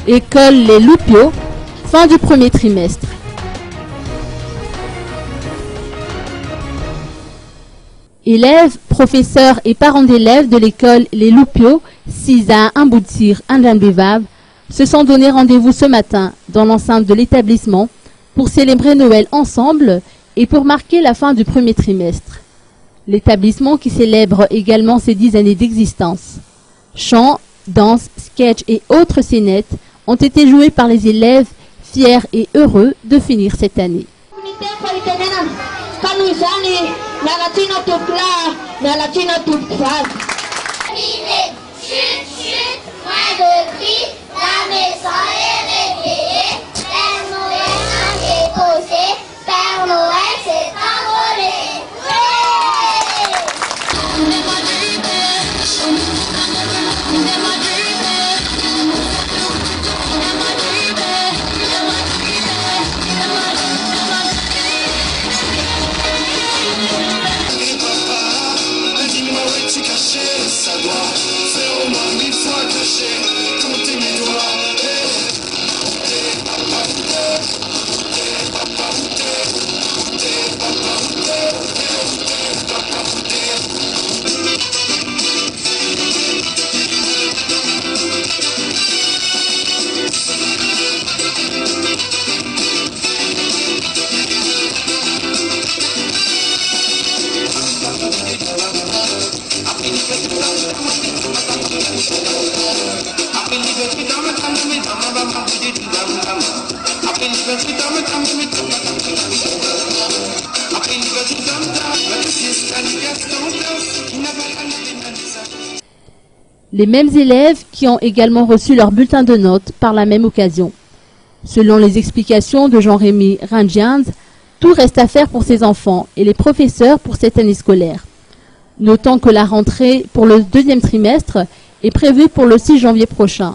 École Les Loupiaux, fin du premier trimestre. Élèves, professeurs et parents d'élèves de l'école Les Loupiaux, 6 à Imboutir, Indambévave, se sont donné rendez-vous ce matin dans l'enceinte de l'établissement pour célébrer Noël ensemble et pour marquer la fin du premier trimestre. L'établissement qui célèbre également ses 10 années d'existence. Chants, danses, sketchs et autres scénettes ont été joués par les élèves fiers et heureux de finir cette année. La maison est réveillée, Père Noël a déposé, Père Noël s'est envolé. Dis-moi où es-tu caché, ça doit faire au moins 1000 fois caché. Comptez mes doigts. Les mêmes élèves qui ont également reçu leur bulletin de notes par la même occasion. Selon les explications de Jean-Rémy Rangians, tout reste à faire pour ces enfants et les professeurs pour cette année scolaire. Notons que la rentrée pour le deuxième trimestre est prévue pour le 6 janvier prochain.